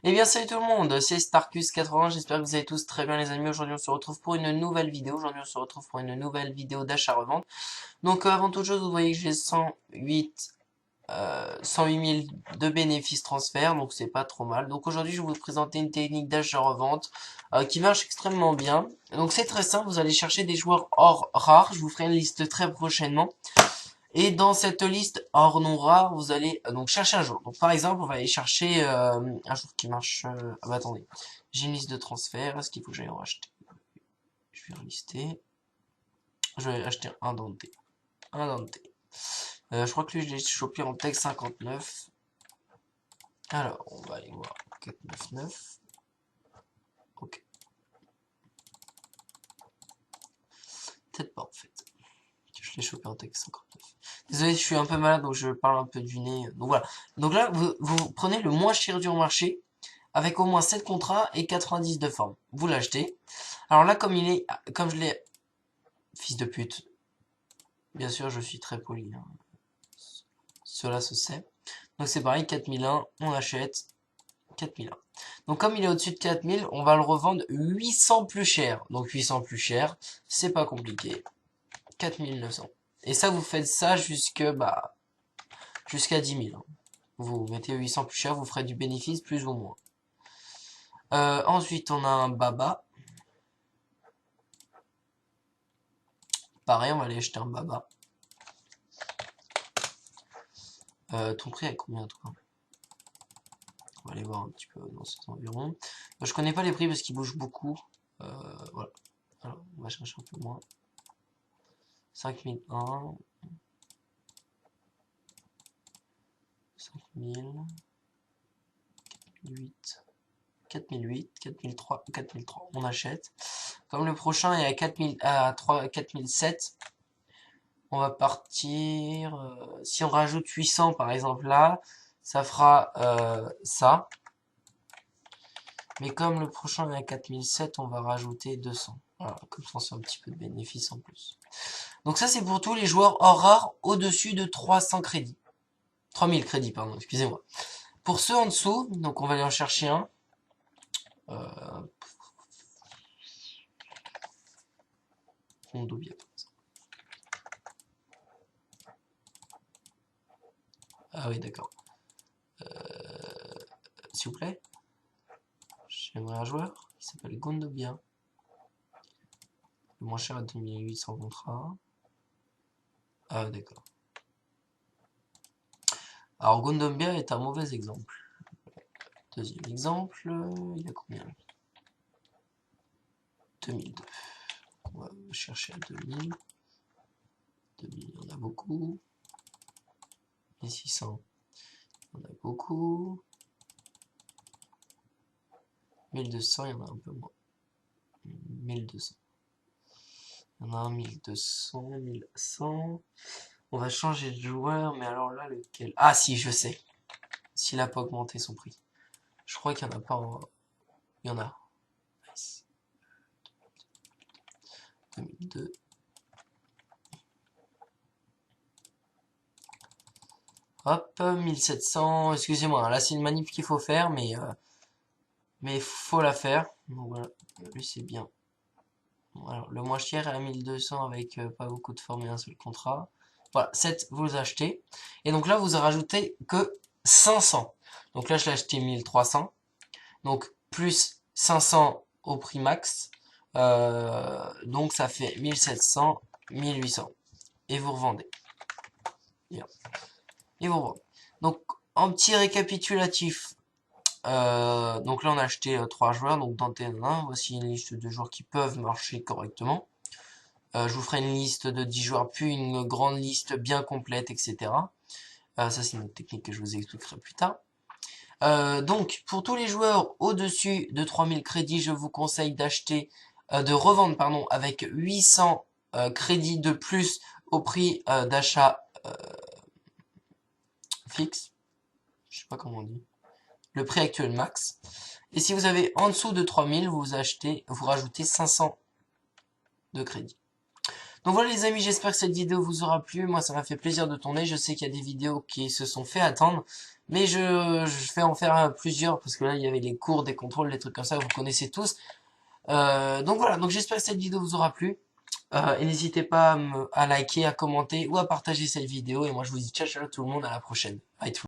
Eh bien salut tout le monde, c'est Starcus80, j'espère que vous allez tous très bien les amis. Aujourd'hui on se retrouve pour une nouvelle vidéo, d'achat-revente. Donc avant toute chose, vous voyez que j'ai 108 000 de bénéfices transferts, donc c'est pas trop mal. Donc aujourd'hui je vais vous présenter une technique d'achat-revente qui marche extrêmement bien. Donc c'est très simple, vous allez chercher des joueurs hors rares, je vous ferai une liste très prochainement. Et dans cette liste hors non rare, vous allez donc chercher un jour. Donc par exemple, on va aller chercher un jour qui marche. Ah bah attendez, j'ai une liste de transferts. Est-ce qu'il faut que j'aille en racheter? Je vais lister. Je vais acheter un Dante. Un Dante. Je crois que lui, je l'ai chopé en tech 59. Alors, on va aller voir 499. Ok, peut-être pas en fait. Je l'ai chopé en tech 59. Désolé, je suis un peu malade, donc je parle un peu du nez. Donc voilà. Donc là, vous prenez le moins cher du marché, avec au moins 7 contrats et 90 de forme. Vous l'achetez. Alors là, comme je l'ai, fils de pute, bien sûr, je suis très poli, hein. Cela se sait. Donc c'est pareil, 4001, on achète 4001. Donc comme il est au-dessus de 4000, on va le revendre 800 plus cher. Donc 800 plus cher, c'est pas compliqué. 4900. Et ça, vous faites ça jusqu'à 10 000, hein. Vous mettez 800 plus cher, vous ferez du bénéfice plus ou moins. Ensuite, on a un Baba. Pareil, on va aller acheter un Baba. Ton prix est combien, toi? On va aller voir un petit peu dans cet environ. Je connais pas les prix parce qu'ils bougent beaucoup. Voilà. Alors, on va chercher un peu moins. 5001. 5000. 4008. 4008. 4003. 4003. On achète. Comme le prochain est à 4000, à 3, 4007. On va partir. Si on rajoute 800 par exemple là, ça fera ça. Mais comme le prochain est à 4007, on va rajouter 200. Voilà, comme ça c'est un petit peu de bénéfice en plus. Donc ça c'est pour tous les joueurs hors rare au-dessus de 300 crédits. 3000 crédits, pardon, excusez-moi. Pour ceux en dessous, donc on va aller en chercher un. Euh, Rondobia, par exemple. Ah oui, d'accord. S'il vous plaît. J'aimerais un joueur qui s'appelle Gondobia. Le moins cher à 2800 contrats. Ah d'accord. Alors Gondobia est un mauvais exemple. Deuxième exemple, il a combien? 2002. On va chercher à 2000. 2000, il y en a beaucoup. 1600, il y en a beaucoup. 1200, il y en a un peu moins. 1200. Il y en a un 1200, 1100. On va changer de joueur, mais alors là, lequel? Ah si, je sais. S'il a pas augmenté son prix. Je crois qu'il y en a pas en... Il y en a. Nice. 2002. Hop, 1700. Excusez-moi, là c'est une manip qu'il faut faire, mais faut la faire. Donc voilà, lui c'est bien. Alors, le moins cher est à 1200 avec pas beaucoup de formes et un seul contrat. Voilà, 7, vous achetez. Et donc là, vous rajoutez que 500. Donc là, je l'ai acheté 1300. Donc, plus 500 au prix max. Donc, ça fait 1700, 1800. Et vous revendez. Bien. Et vous revendez. Donc, en petit récapitulatif. Donc là, on a acheté 3 joueurs. Donc, dans T1, voici une liste de joueurs qui peuvent marcher correctement. Je vous ferai une liste de 10 joueurs, puis une grande liste bien complète, etc. Ça, c'est une autre technique que je vous expliquerai plus tard. Donc, pour tous les joueurs au-dessus de 3000 crédits, je vous conseille de revendre, pardon, avec 800 crédits de plus au prix d'achat fixe. Je sais pas comment on dit. Le prix actuel max. Et si vous avez en dessous de 3000, vous rajoutez 500 de crédit. Donc voilà les amis, j'espère que cette vidéo vous aura plu. Moi ça m'a fait plaisir de tourner. Je sais qu'il y a des vidéos qui se sont fait attendre. Mais je vais en faire plusieurs parce que là il y avait les cours, des contrôles, des trucs comme ça, vous connaissez tous. Donc voilà, donc j'espère que cette vidéo vous aura plu. Et n'hésitez pas à liker, à commenter ou à partager cette vidéo. Et moi je vous dis ciao ciao tout le monde, à la prochaine. Bye tout le monde.